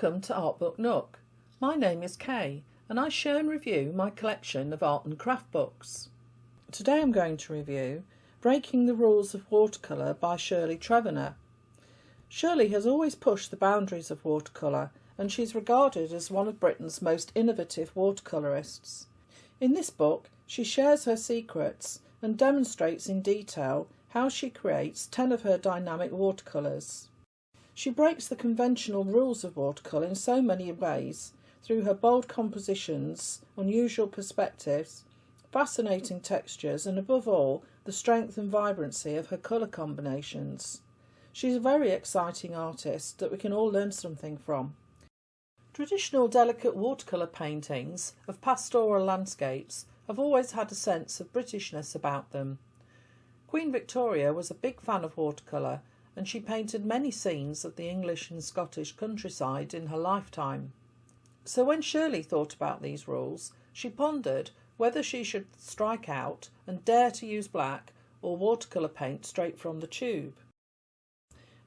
Welcome to Art Book Nook. My name is Kay and I share and review my collection of art and craft books. Today I'm going to review Breaking the Rules of Watercolour by Shirley Trevena. Shirley has always pushed the boundaries of watercolour and she's regarded as one of Britain's most innovative watercolourists. In this book she shares her secrets and demonstrates in detail how she creates 10 of her dynamic watercolours. She breaks the conventional rules of watercolour in so many ways through her bold compositions, unusual perspectives, fascinating textures and above all the strength and vibrancy of her colour combinations. She's a very exciting artist that we can all learn something from. Traditional delicate watercolour paintings of pastoral landscapes have always had a sense of Britishness about them. Queen Victoria was a big fan of watercolour and she painted many scenes of the English and Scottish countryside in her lifetime. So when Shirley thought about these rules, she pondered whether she should strike out and dare to use black or watercolour paint straight from the tube.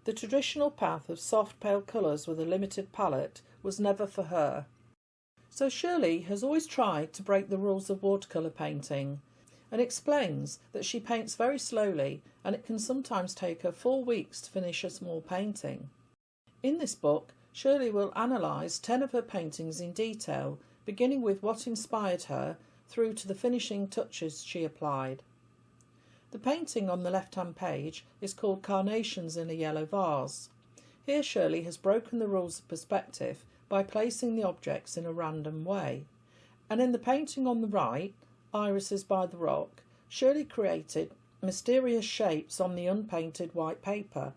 The traditional path of soft pale colours with a limited palette was never for her. So Shirley has always tried to break the rules of watercolour painting and explains that she paints very slowly and it can sometimes take her 4 weeks to finish a small painting. In this book, Shirley will analyse 10 of her paintings in detail, beginning with what inspired her through to the finishing touches she applied. The painting on the left-hand page is called Carnations in a Yellow Vase. Here Shirley has broken the rules of perspective by placing the objects in a random way. And in the painting on the right, Irises by the Rock, Shirley created mysterious shapes on the unpainted white paper.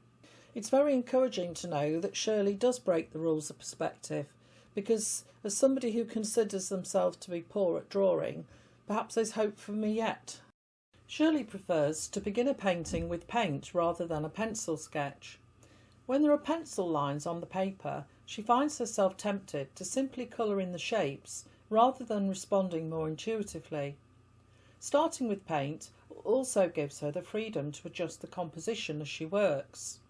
It's very encouraging to know that Shirley does break the rules of perspective because, as somebody who considers themselves to be poor at drawing, perhaps there's hope for me yet. Shirley prefers to begin a painting with paint rather than a pencil sketch. When there are pencil lines on the paper, she finds herself tempted to simply colour in the shapes rather than responding more intuitively. Starting with paint also gives her the freedom to adjust the composition as she works.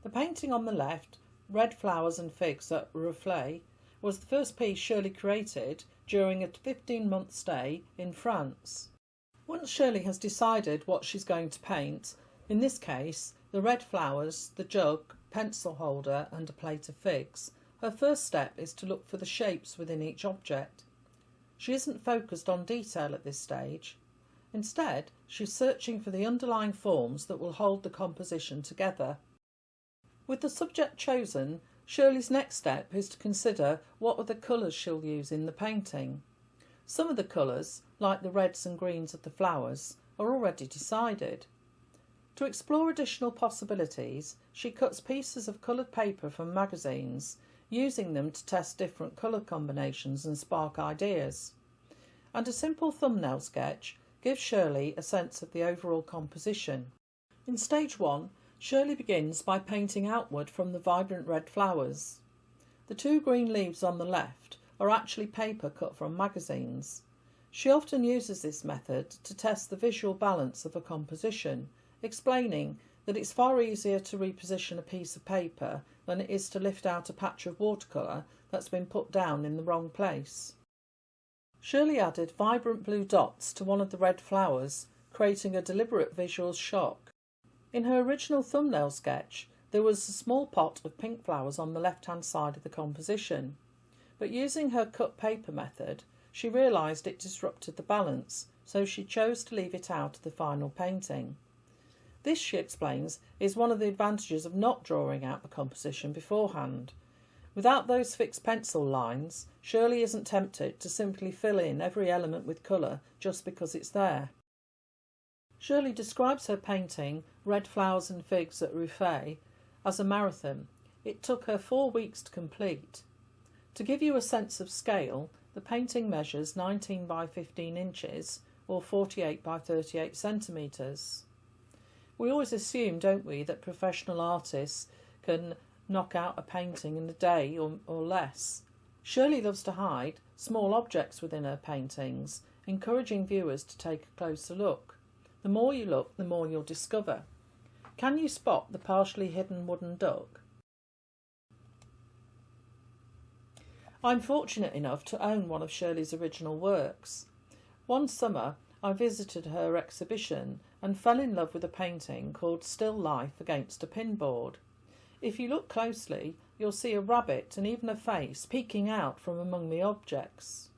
The painting on the left, Red Flowers and Figs at Ruffles, was the first piece Shirley created during a 15-month stay in France. Once Shirley has decided what she's going to paint, in this case the red flowers, the jug, pencil holder and a plate of figs, her first step is to look for the shapes within each object. She isn't focused on detail at this stage. Instead, she's searching for the underlying forms that will hold the composition together. With the subject chosen, Shirley's next step is to consider what other colours she'll use in the painting. Some of the colours, like the reds and greens of the flowers, are already decided. To explore additional possibilities, she cuts pieces of coloured paper from magazines, using them to test different colour combinations and spark ideas. And a simple thumbnail sketch gives Shirley a sense of the overall composition. In stage 1, Shirley begins by painting outward from the vibrant red flowers. The 2 green leaves on the left are actually paper cut from magazines. She often uses this method to test the visual balance of a composition, explaining that it's far easier to reposition a piece of paper than it is to lift out a patch of watercolour that's been put down in the wrong place. Shirley added vibrant blue dots to one of the red flowers, creating a deliberate visual shock. In her original thumbnail sketch, there was a small pot of pink flowers on the left-hand side of the composition, but using her cut paper method, she realised it disrupted the balance, so she chose to leave it out of the final painting. This, she explains, is one of the advantages of not drawing out the composition beforehand. Without those fixed pencil lines, Shirley isn't tempted to simply fill in every element with colour just because it's there. Shirley describes her painting, Red Flowers and Figs at Ruffles, as a marathon. It took her 4 weeks to complete. To give you a sense of scale, the painting measures 19 by 15 inches or 48 by 38 centimetres. We always assume, don't we, that professional artists can knock out a painting in a day or less. Shirley loves to hide small objects within her paintings, encouraging viewers to take a closer look. The more you look, the more you'll discover. Can you spot the partially hidden wooden duck? I'm fortunate enough to own one of Shirley's original works. One summer I visited her exhibition and fell in love with a painting called Still Life Against a Pinboard. If you look closely, you'll see a rabbit and even a face peeking out from among the objects.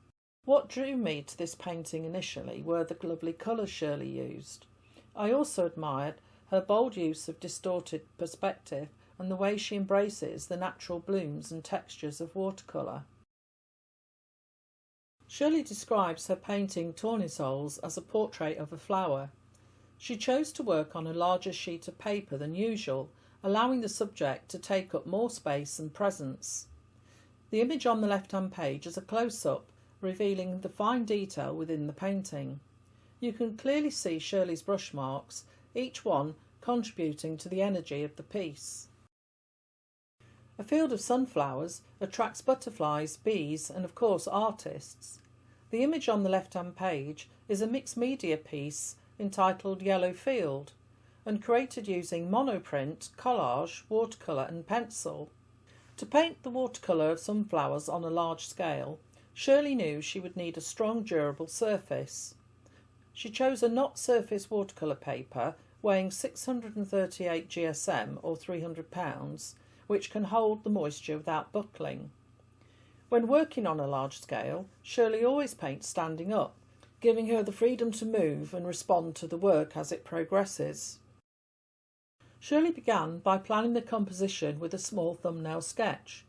What drew me to this painting initially were the lovely colours Shirley used. I also admired her bold use of distorted perspective and the way she embraces the natural blooms and textures of watercolour. Shirley describes her painting Tournesols as a portrait of a flower. She chose to work on a larger sheet of paper than usual, allowing the subject to take up more space and presence. The image on the left-hand page is a close-up, revealing the fine detail within the painting. You can clearly see Shirley's brush marks, each one contributing to the energy of the piece. A field of sunflowers attracts butterflies, bees and of course artists. The image on the left-hand page is a mixed media piece entitled Yellow Field and created using monoprint, collage, watercolour and pencil. To paint the watercolour of sunflowers on a large scale, Shirley knew she would need a strong, durable surface. She chose a knot surface watercolour paper weighing 638 GSM or 300 pounds, which can hold the moisture without buckling. When working on a large scale, Shirley always paints standing up, giving her the freedom to move and respond to the work as it progresses. Shirley began by planning the composition with a small thumbnail sketch.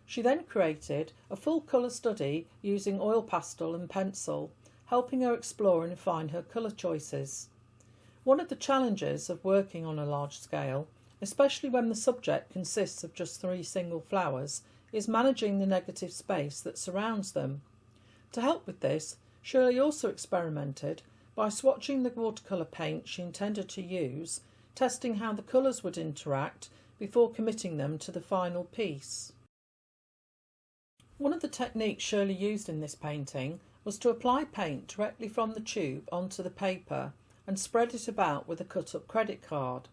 She then created a full colour study using oil pastel and pencil, helping her explore and refine her colour choices. One of the challenges of working on a large scale, especially when the subject consists of just 3 single flowers, is managing the negative space that surrounds them. To help with this, Shirley also experimented by swatching the watercolour paint she intended to use, testing how the colours would interact before committing them to the final piece. One of the techniques Shirley used in this painting was to apply paint directly from the tube onto the paper and spread it about with a cut-up credit card.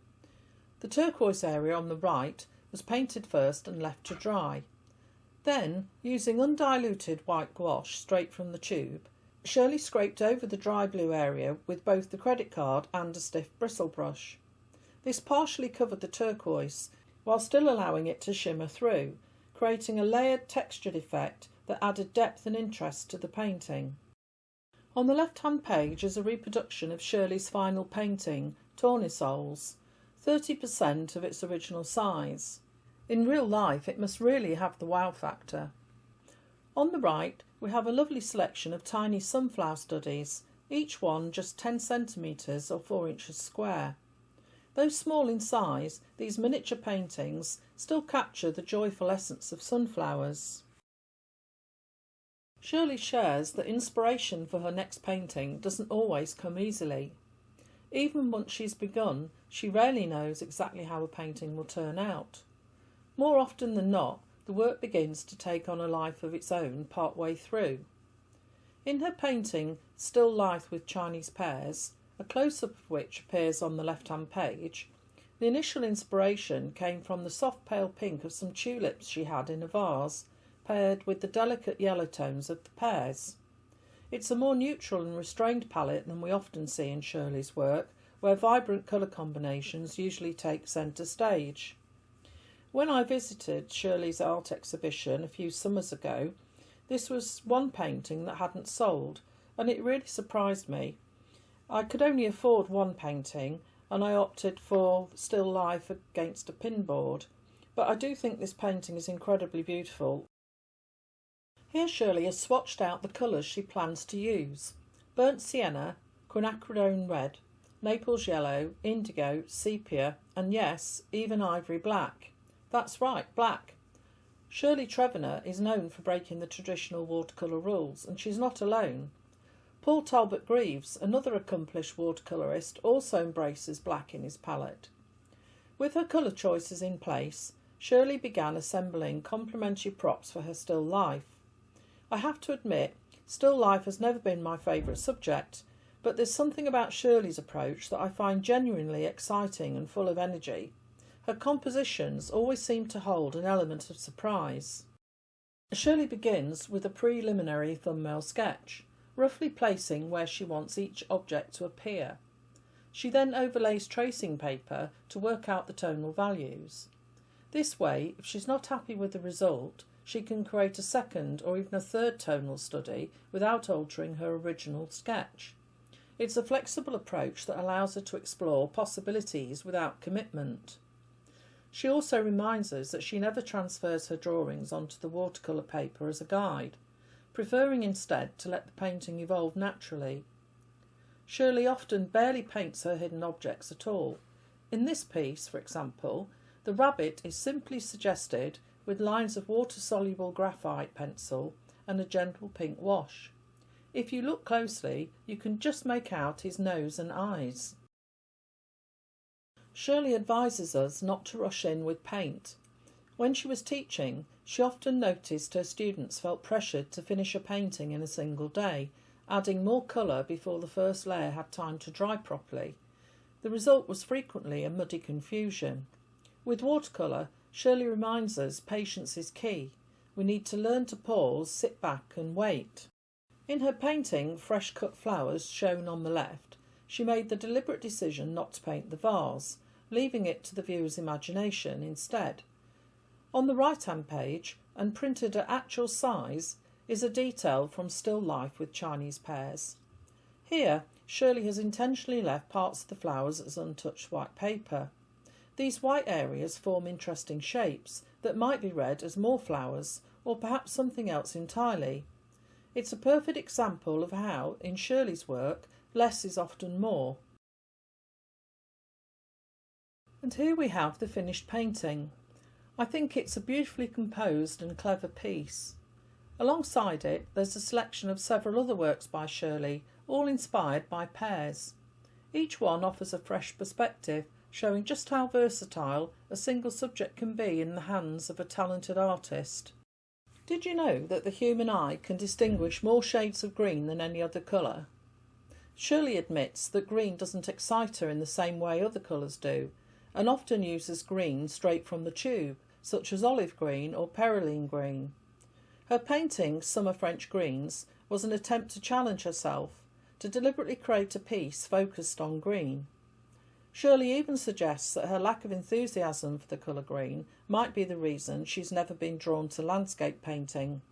The turquoise area on the right was painted first and left to dry. Then, using undiluted white gouache straight from the tube, Shirley scraped over the dry blue area with both the credit card and a stiff bristle brush. This partially covered the turquoise while still allowing it to shimmer through, creating a layered textured effect that added depth and interest to the painting. On the left-hand page is a reproduction of Shirley's final painting, Tournesols, 30% of its original size. In real life it must really have the wow factor. On the right we have a lovely selection of tiny sunflower studies, each one just 10 centimetres or 4 inches square. Though small in size, these miniature paintings still capture the joyful essence of sunflowers. Shirley shares that inspiration for her next painting doesn't always come easily. Even once she's begun, she rarely knows exactly how a painting will turn out. More often than not, the work begins to take on a life of its own part way through. In her painting Still Life with Chinese Pears, a close-up of which appears on the left-hand page, the initial inspiration came from the soft pale pink of some tulips she had in a vase, paired with the delicate yellow tones of the pears. It's a more neutral and restrained palette than we often see in Shirley's work, where vibrant colour combinations usually take centre stage. When I visited Shirley's art exhibition a few summers ago, this was one painting that hadn't sold, and it really surprised me. I could only afford one painting, and I opted for Still Life Against a Pinboard, but I do think this painting is incredibly beautiful. Here Shirley has swatched out the colours she plans to use: burnt sienna, quinacridone red, Naples yellow, indigo, sepia, and yes, even ivory black. That's right, black. Shirley Trevena is known for breaking the traditional watercolour rules, and she's not alone. Paul Talbot Greaves, another accomplished watercolourist, also embraces black in his palette. With her colour choices in place, Shirley began assembling complementary props for her still life. I have to admit, still life has never been my favourite subject, but there's something about Shirley's approach that I find genuinely exciting and full of energy. Her compositions always seem to hold an element of surprise. Shirley begins with a preliminary thumbnail sketch, roughly placing where she wants each object to appear. She then overlays tracing paper to work out the tonal values. This way, if she's not happy with the result, she can create a second or even a third tonal study without altering her original sketch. It's a flexible approach that allows her to explore possibilities without commitment. She also reminds us that she never transfers her drawings onto the watercolour paper as a guide, preferring instead to let the painting evolve naturally. Shirley often barely paints her hidden objects at all. In this piece, for example, the rabbit is simply suggested with lines of water-soluble graphite pencil and a gentle pink wash. If you look closely, you can just make out his nose and eyes. Shirley advises us not to rush in with paint. When she was teaching, she often noticed her students felt pressured to finish a painting in a single day, adding more colour before the first layer had time to dry properly. The result was frequently a muddy confusion. With watercolour, Shirley reminds us patience is key. We need to learn to pause, sit back and wait. In her painting Fresh Cut Flowers, shown on the left, she made the deliberate decision not to paint the vase, leaving it to the viewer's imagination instead. On the right-hand page, and printed at actual size, is a detail from Still Life with Chinese Pears. Here, Shirley has intentionally left parts of the flowers as untouched white paper. These white areas form interesting shapes that might be read as more flowers, or perhaps something else entirely. It's a perfect example of how, in Shirley's work, less is often more. And here we have the finished painting. I think it's a beautifully composed and clever piece. Alongside it, there's a selection of several other works by Shirley, all inspired by pears. Each one offers a fresh perspective, showing just how versatile a single subject can be in the hands of a talented artist. Did you know that the human eye can distinguish more shades of green than any other colour? Shirley admits that green doesn't excite her in the same way other colours do, and often uses green straight from the tube, such as olive green or peroline green. Her painting, Summer French Greens, was an attempt to challenge herself, to deliberately create a piece focused on green. Shirley even suggests that her lack of enthusiasm for the colour green might be the reason she's never been drawn to landscape painting.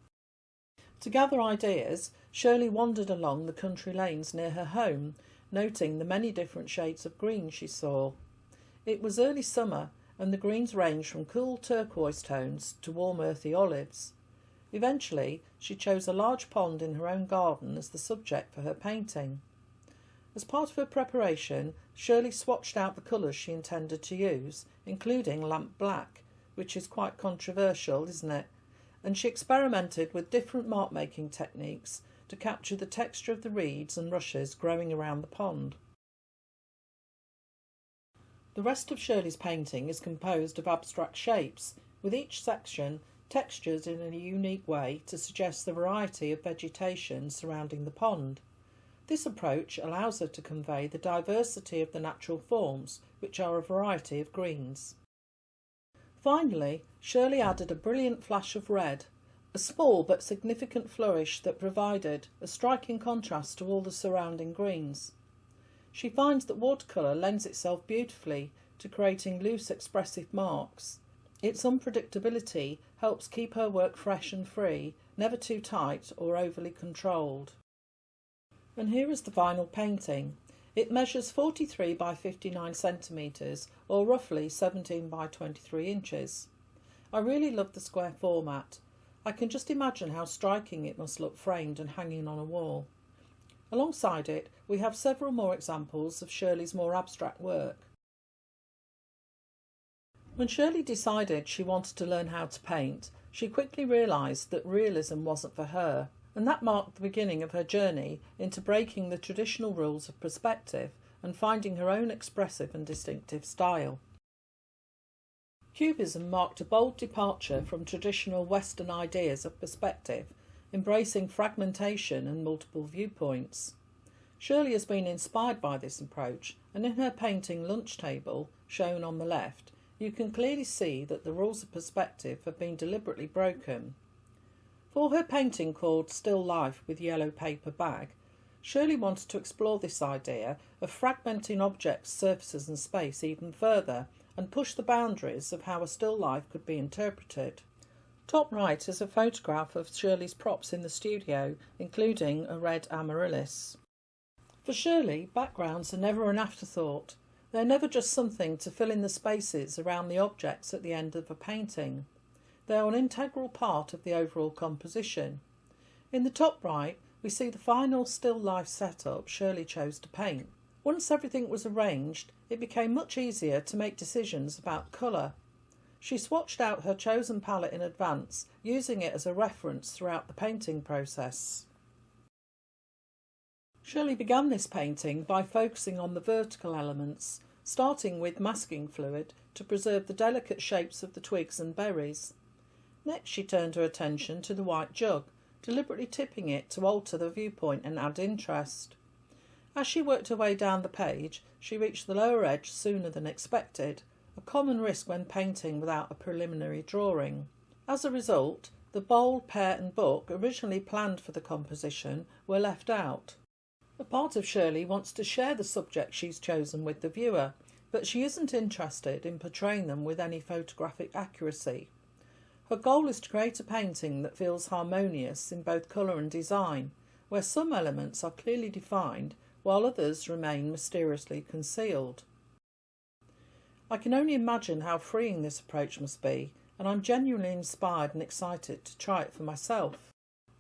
To gather ideas, Shirley wandered along the country lanes near her home, noting the many different shades of green she saw. It was early summer, and the greens ranged from cool turquoise tones to warm earthy olives. Eventually, she chose a large pond in her own garden as the subject for her painting. As part of her preparation, Shirley swatched out the colours she intended to use, including lamp black, which is quite controversial, isn't it? And she experimented with different mark-making techniques to capture the texture of the reeds and rushes growing around the pond. The rest of Shirley's painting is composed of abstract shapes, with each section textured in a unique way to suggest the variety of vegetation surrounding the pond. This approach allows her to convey the diversity of the natural forms, which are a variety of greens. Finally, Shirley added a brilliant flash of red, a small but significant flourish that provided a striking contrast to all the surrounding greens. She finds that watercolour lends itself beautifully to creating loose expressive marks. Its unpredictability helps keep her work fresh and free, never too tight or overly controlled. And here is the final painting. It measures 43 by 59 centimetres, or roughly 17 by 23 inches. I really love the square format. I can just imagine how striking it must look framed and hanging on a wall. Alongside it, we have several more examples of Shirley's more abstract work. When Shirley decided she wanted to learn how to paint, she quickly realised that realism wasn't for her, and that marked the beginning of her journey into breaking the traditional rules of perspective and finding her own expressive and distinctive style. Cubism marked a bold departure from traditional Western ideas of perspective, embracing fragmentation and multiple viewpoints. Shirley has been inspired by this approach, and in her painting Lunch Table, shown on the left, you can clearly see that the rules of perspective have been deliberately broken. For her painting called Still Life with Yellow Paper Bag, Shirley wanted to explore this idea of fragmenting objects, surfaces and space even further and push the boundaries of how a still life could be interpreted. Top right is a photograph of Shirley's props in the studio, including a red amaryllis. For Shirley, backgrounds are never an afterthought. They're never just something to fill in the spaces around the objects at the end of a painting. They are an integral part of the overall composition. In the top right, we see the final still life setup Shirley chose to paint. Once everything was arranged, it became much easier to make decisions about colour. She swatched out her chosen palette in advance, using it as a reference throughout the painting process. Shirley began this painting by focusing on the vertical elements, starting with masking fluid to preserve the delicate shapes of the twigs and berries. Next she turned her attention to the white jug, deliberately tipping it to alter the viewpoint and add interest. As she worked her way down the page, she reached the lower edge sooner than expected, a common risk when painting without a preliminary drawing. As a result, the bowl, pear and book originally planned for the composition were left out. A part of Shirley wants to share the subject she's chosen with the viewer, but she isn't interested in portraying them with any photographic accuracy. Her goal is to create a painting that feels harmonious in both colour and design, where some elements are clearly defined while others remain mysteriously concealed. I can only imagine how freeing this approach must be, and I'm genuinely inspired and excited to try it for myself.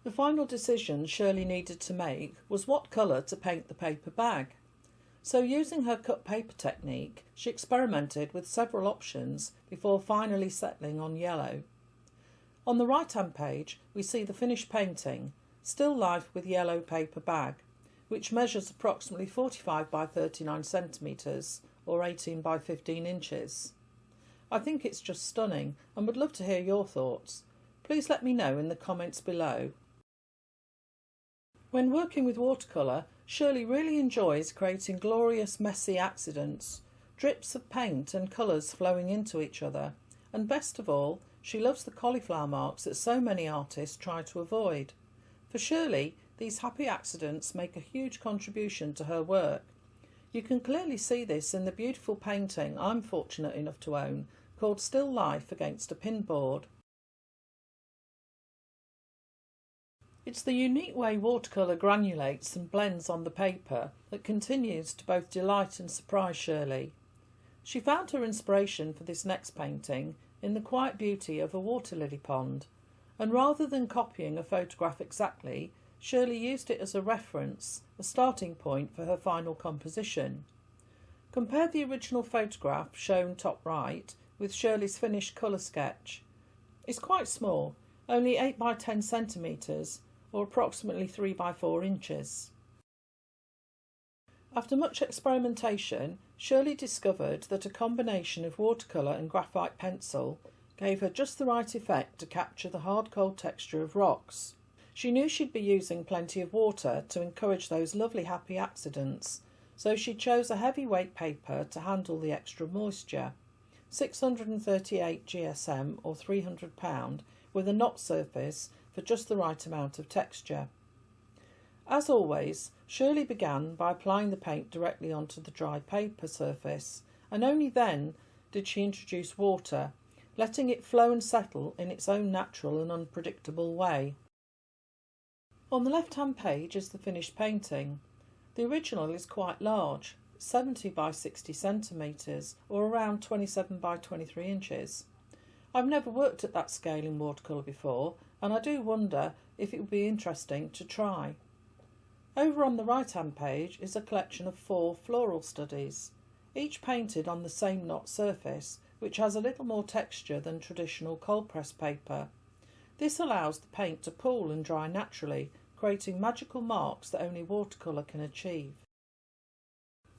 The final decision Shirley needed to make was what colour to paint the paper bag. So using her cut paper technique, she experimented with several options before finally settling on yellow. On the right-hand page, we see the finished painting, Still Life with Yellow Paper Bag, which measures approximately 45 by 39 centimetres or 18 by 15 inches. I think it's just stunning and would love to hear your thoughts. Please let me know in the comments below. When working with watercolour, Shirley really enjoys creating glorious messy accidents, drips of paint and colours flowing into each other, and best of all, she loves the cauliflower marks that so many artists try to avoid. For Shirley, these happy accidents make a huge contribution to her work. You can clearly see this in the beautiful painting I'm fortunate enough to own, called Still Life Against a Pinboard. It's the unique way watercolour granulates and blends on the paper that continues to both delight and surprise Shirley. She found her inspiration for this next painting in the quiet beauty of a water lily pond, and rather than copying a photograph exactly, Shirley used it as a reference, a starting point for her final composition. Compare the original photograph shown top right with Shirley's finished colour sketch. It's quite small, only 8 by 10 centimetres or approximately 3 by 4 inches. After much experimentation, Shirley discovered that a combination of watercolour and graphite pencil gave her just the right effect to capture the hard cold texture of rocks. She knew she'd be using plenty of water to encourage those lovely happy accidents, so she chose a heavyweight paper to handle the extra moisture, 638 GSM or £300 with a knot surface for just the right amount of texture. As always, Shirley began by applying the paint directly onto the dry paper surface, and only then did she introduce water, letting it flow and settle in its own natural and unpredictable way. On the left-hand page is the finished painting. The original is quite large, 70 by 60 centimetres or around 27 by 23 inches. I've never worked at that scale in watercolour before, and I do wonder if it would be interesting to try. Over on the right-hand page is a collection of 4 floral studies, each painted on the same knot surface, which has a little more texture than traditional cold press paper. This allows the paint to pool and dry naturally, creating magical marks that only watercolour can achieve.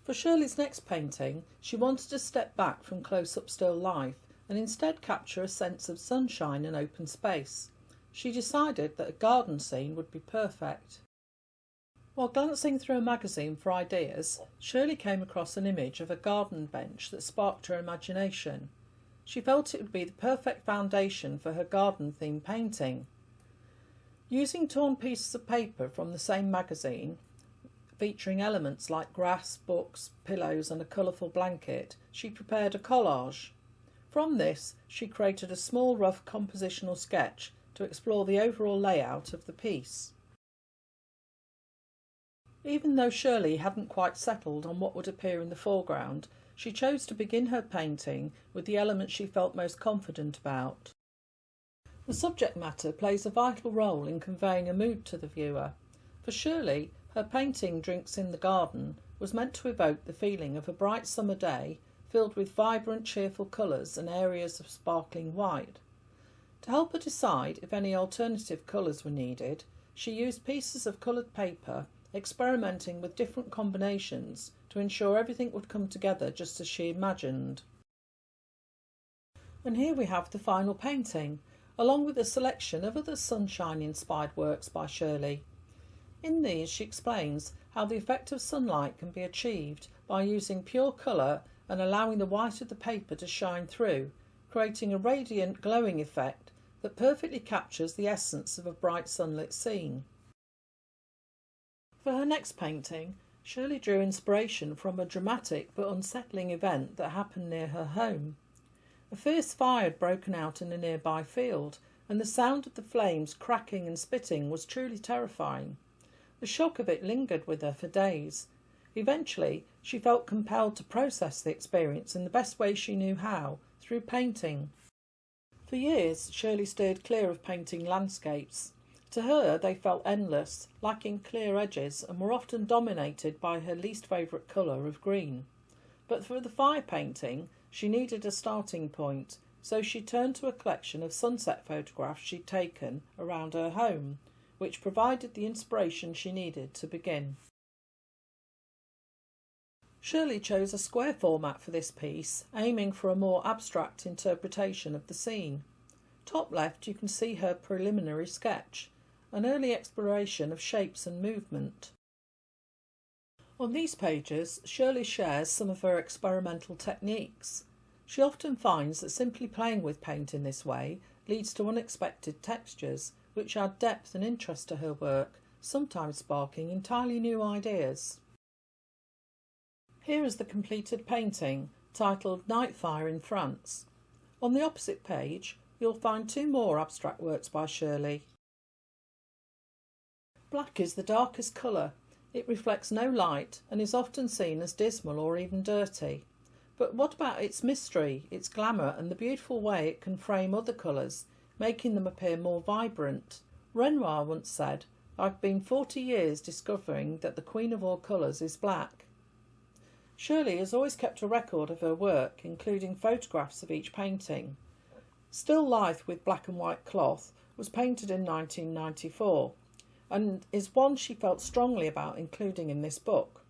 For Shirley's next painting, she wanted to step back from close-up still life and instead capture a sense of sunshine and open space. She decided that a garden scene would be perfect. While glancing through a magazine for ideas, Shirley came across an image of a garden bench that sparked her imagination. She felt it would be the perfect foundation for her garden-themed painting. Using torn pieces of paper from the same magazine, featuring elements like grass, books, pillows and a colourful blanket, she prepared a collage. From this, she created a small rough compositional sketch to explore the overall layout of the piece. Even though Shirley hadn't quite settled on what would appear in the foreground, she chose to begin her painting with the elements she felt most confident about. The subject matter plays a vital role in conveying a mood to the viewer. For Shirley, her painting Drinks in the Garden was meant to evoke the feeling of a bright summer day filled with vibrant, cheerful colours and areas of sparkling white. To help her decide if any alternative colours were needed, she used pieces of coloured paper, experimenting with different combinations to ensure everything would come together just as she imagined. And here we have the final painting, along with a selection of other sunshine-inspired works by Shirley. In these she explains how the effect of sunlight can be achieved by using pure colour and allowing the white of the paper to shine through, creating a radiant, glowing effect that perfectly captures the essence of a bright sunlit scene. For her next painting, Shirley drew inspiration from a dramatic but unsettling event that happened near her home. A fierce fire had broken out in a nearby field, and the sound of the flames cracking and spitting was truly terrifying. The shock of it lingered with her for days. Eventually, she felt compelled to process the experience in the best way she knew how, through painting. For years, Shirley steered clear of painting landscapes. To her, they felt endless, lacking clear edges, and were often dominated by her least favourite colour of green. But for the fire painting, she needed a starting point, so she turned to a collection of sunset photographs she'd taken around her home, which provided the inspiration she needed to begin. Shirley chose a square format for this piece, aiming for a more abstract interpretation of the scene. Top left you can see her preliminary sketch, an early exploration of shapes and movement. On these pages, Shirley shares some of her experimental techniques. She often finds that simply playing with paint in this way leads to unexpected textures, which add depth and interest to her work, sometimes sparking entirely new ideas. Here is the completed painting, titled Night Fire in France. On the opposite page, you'll find two more abstract works by Shirley. Black is the darkest colour. It reflects no light and is often seen as dismal or even dirty. But what about its mystery, its glamour and the beautiful way it can frame other colours, making them appear more vibrant? Renoir once said, "I've been 40 years discovering that the queen of all colours is black." Shirley has always kept a record of her work, including photographs of each painting. Still Life with black and white cloth was painted in 1994 and is one she felt strongly about including in this book.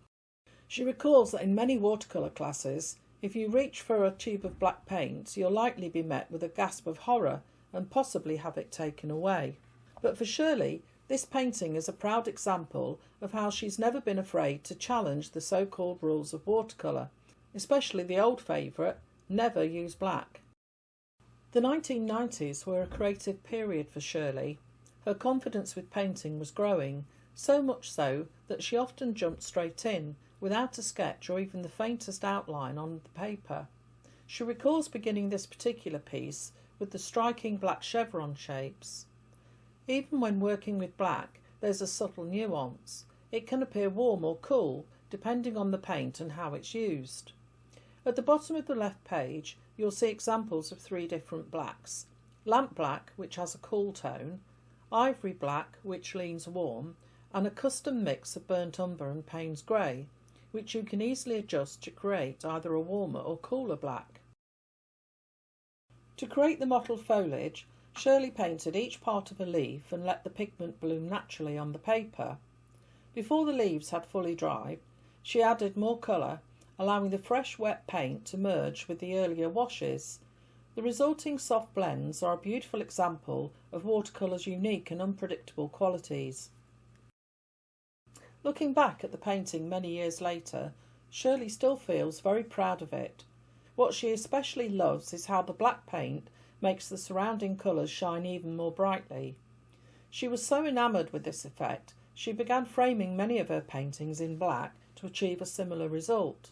She recalls that in many watercolour classes, if you reach for a tube of black paint, you'll likely be met with a gasp of horror and possibly have it taken away. But for Shirley, this painting is a proud example of how she's never been afraid to challenge the so-called rules of watercolour, especially the old favourite, never use black. The 1990s were a creative period for Shirley. Her confidence with painting was growing, so much so that she often jumped straight in, without a sketch or even the faintest outline on the paper. She recalls beginning this particular piece with the striking black chevron shapes. Even when working with black, there's a subtle nuance. It can appear warm or cool, depending on the paint and how it's used. At the bottom of the left page, you'll see examples of 3 different blacks. Lamp black, which has a cool tone, ivory black, which leans warm, and a custom mix of burnt umber and Payne's grey, which you can easily adjust to create either a warmer or cooler black. To create the mottled foliage, Shirley painted each part of a leaf and let the pigment bloom naturally on the paper. Before the leaves had fully dried, she added more colour, allowing the fresh wet paint to merge with the earlier washes. The resulting soft blends are a beautiful example of watercolour's unique and unpredictable qualities. Looking back at the painting many years later, Shirley still feels very proud of it. What she especially loves is how the black paint makes the surrounding colours shine even more brightly. She was so enamoured with this effect, she began framing many of her paintings in black to achieve a similar result.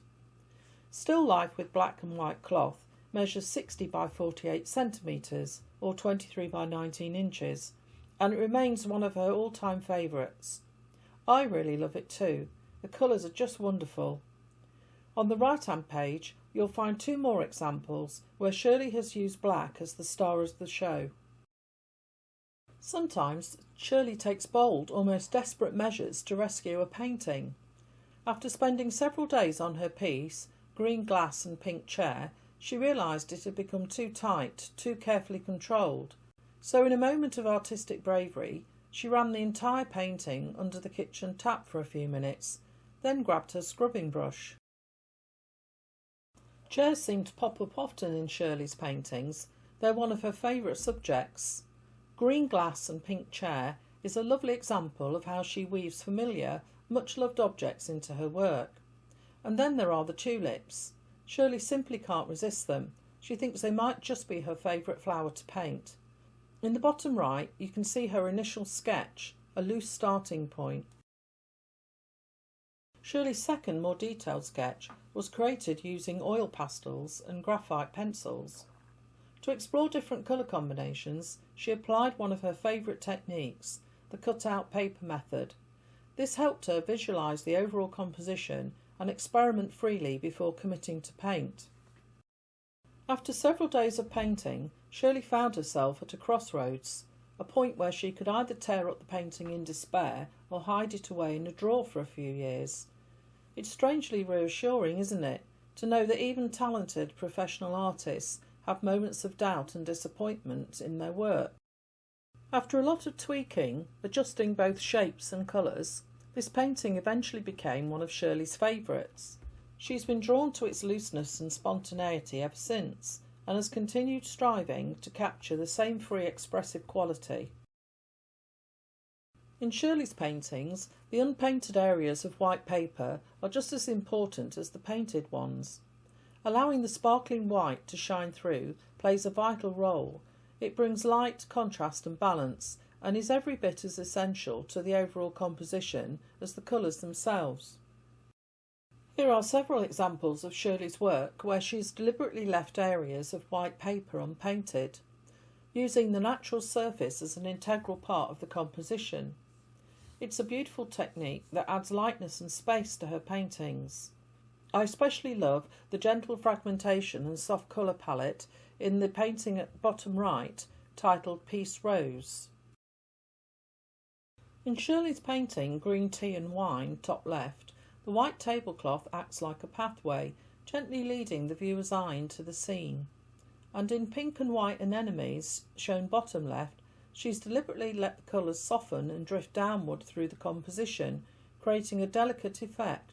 Still life with black and white cloth measures 60 by 48 centimetres or 23 by 19 inches, and it remains one of her all-time favourites. I really love it too. The colours are just wonderful. On the right-hand page, you'll find two more examples where Shirley has used black as the star of the show. Sometimes Shirley takes bold, almost desperate measures to rescue a painting. After spending several days on her piece, Green Glass and Pink Chair, she realised it had become too tight, too carefully controlled. So in a moment of artistic bravery, she ran the entire painting under the kitchen tap for a few minutes, then grabbed her scrubbing brush. Chairs seem to pop up often in Shirley's paintings. They're one of her favourite subjects. Green Glass and Pink Chair is a lovely example of how she weaves familiar, much-loved objects into her work. And then there are the tulips. Shirley simply can't resist them. She thinks they might just be her favourite flower to paint. In the bottom right, you can see her initial sketch, a loose starting point. Shirley's second, more detailed sketch was created using oil pastels and graphite pencils. To explore different colour combinations, she applied one of her favourite techniques, the cut-out paper method. This helped her visualise the overall composition and experiment freely before committing to paint. After several days of painting, Shirley found herself at a crossroads, a point where she could either tear up the painting in despair or hide it away in a drawer for a few years. It's strangely reassuring, isn't it, to know that even talented professional artists have moments of doubt and disappointment in their work. After a lot of tweaking, adjusting both shapes and colours, this painting eventually became one of Shirley's favourites. She's been drawn to its looseness and spontaneity ever since, and has continued striving to capture the same free expressive quality. In Shirley's paintings, the unpainted areas of white paper are just as important as the painted ones. Allowing the sparkling white to shine through plays a vital role. It brings light, contrast and balance, and is every bit as essential to the overall composition as the colours themselves. Here are several examples of Shirley's work where she has deliberately left areas of white paper unpainted, using the natural surface as an integral part of the composition. It's a beautiful technique that adds lightness and space to her paintings. I especially love the gentle fragmentation and soft colour palette in the painting at the bottom right, titled Peace Rose. In Shirley's painting Green Tea and Wine, top left, the white tablecloth acts like a pathway, gently leading the viewer's eye into the scene. And in Pink and White Anemones, shown bottom left, she's deliberately let the colours soften and drift downward through the composition, creating a delicate effect.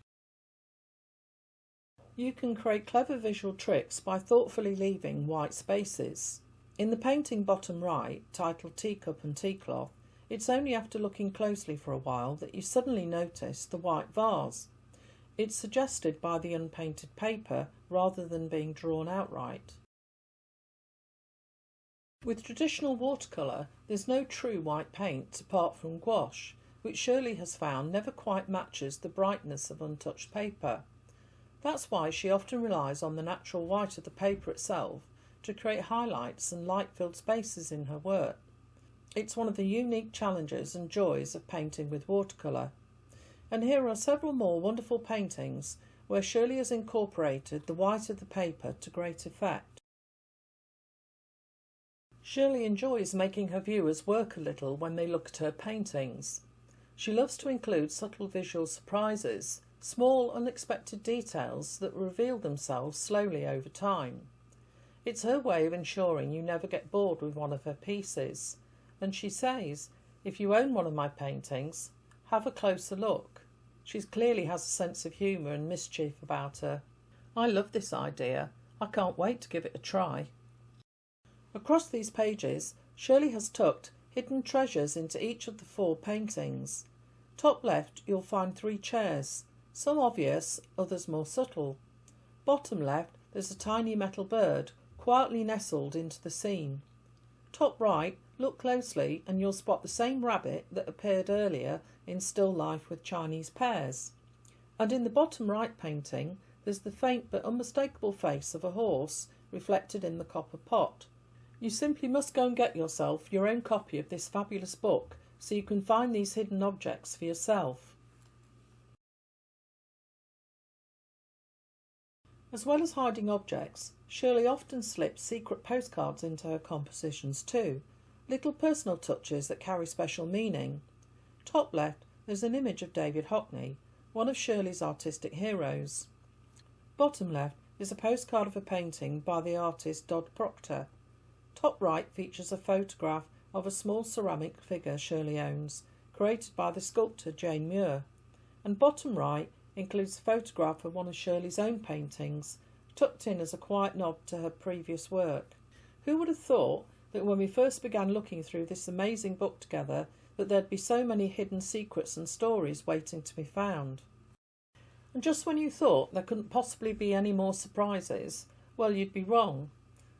You can create clever visual tricks by thoughtfully leaving white spaces. In the painting bottom right, titled Teacup and Teacloth, it's only after looking closely for a while that you suddenly notice the white vase. It's suggested by the unpainted paper rather than being drawn outright. With traditional watercolour, there's no true white paint apart from gouache, which Shirley has found never quite matches the brightness of untouched paper. That's why she often relies on the natural white of the paper itself to create highlights and light-filled spaces in her work. It's one of the unique challenges and joys of painting with watercolour. And here are several more wonderful paintings where Shirley has incorporated the white of the paper to great effect. Shirley enjoys making her viewers work a little when they look at her paintings. She loves to include subtle visual surprises, small unexpected details that reveal themselves slowly over time. It's her way of ensuring you never get bored with one of her pieces, and she says, if you own one of my paintings, have a closer look. She clearly has a sense of humour and mischief about her. I love this idea. I can't wait to give it a try. Across these pages, Shirley has tucked hidden treasures into each of the 4 paintings. Top left, you'll find 3 chairs, some obvious, others more subtle. Bottom left, there's a tiny metal bird, quietly nestled into the scene. Top right, Look closely and you'll spot the same rabbit that appeared earlier in Still Life with Chinese Pears. And in the bottom right painting, there's the faint but unmistakable face of a horse reflected in the copper pot. You simply must go and get yourself your own copy of this fabulous book so you can find these hidden objects for yourself. As well as hiding objects, Shirley often slips secret postcards into her compositions too, little personal touches that carry special meaning. Top left, there's an image of David Hockney, one of Shirley's artistic heroes. Bottom left is a postcard of a painting by the artist Dodd Proctor. Top right features a photograph of a small ceramic figure Shirley owns, created by the sculptor Jane Muir. And bottom right includes a photograph of one of Shirley's own paintings, tucked in as a quiet nod to her previous work. Who would have thought that when we first began looking through this amazing book together that there'd be so many hidden secrets and stories waiting to be found? And just when you thought there couldn't possibly be any more surprises, well, you'd be wrong.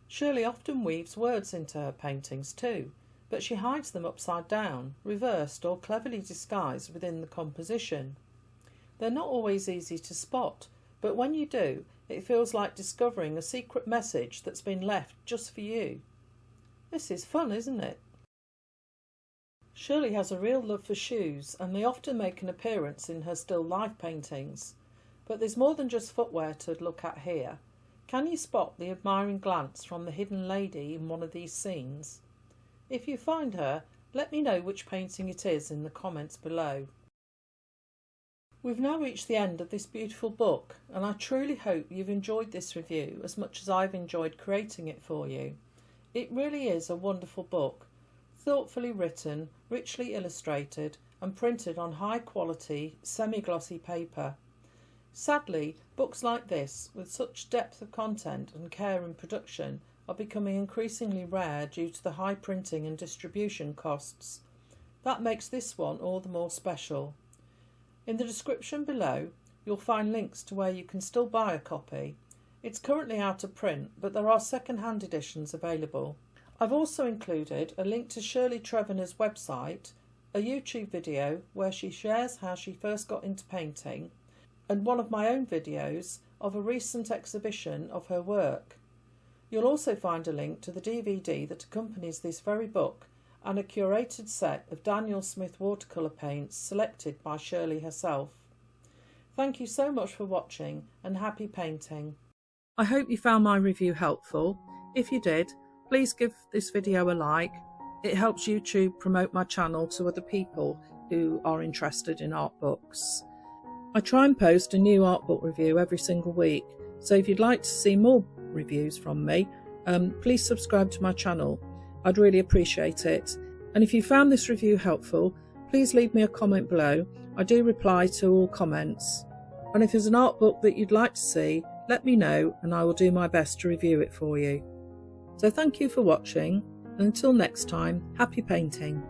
Shirley often weaves words into her paintings too, but she hides them upside down, reversed or cleverly disguised within the composition. They're not always easy to spot, but when you do, it feels like discovering a secret message that's been left just for you. This is fun, isn't it? Shirley has a real love for shoes, and they often make an appearance in her still life paintings. But there's more than just footwear to look at here. Can you spot the admiring glance from the hidden lady in one of these scenes? If you find her, let me know which painting it is in the comments below. We've now reached the end of this beautiful book, and I truly hope you've enjoyed this review as much as I've enjoyed creating it for you. It really is a wonderful book, thoughtfully written, richly illustrated and printed on high quality semi-glossy paper. Sadly, books like this, with such depth of content and care in production, are becoming increasingly rare due to the high printing and distribution costs. That makes this one all the more special. In the description below, you'll find links to where you can still buy a copy. It's currently out of print, but there are second-hand editions available. I've also included a link to Shirley Trevena's website, a YouTube video where she shares how she first got into painting, and one of my own videos of a recent exhibition of her work. You'll also find a link to the DVD that accompanies this very book and a curated set of Daniel Smith watercolour paints selected by Shirley herself. Thank you so much for watching and happy painting. I hope you found my review helpful. If you did, please give this video a like. It helps YouTube promote my channel to other people who are interested in art books. I try and post a new art book review every single week, so if you'd like to see more reviews from me, please subscribe to my channel. I'd really appreciate it. And if you found this review helpful, please leave me a comment below. I do reply to all comments. And if there's an art book that you'd like to see, let me know and I will do my best to review it for you. So thank you for watching, and until next time, happy painting.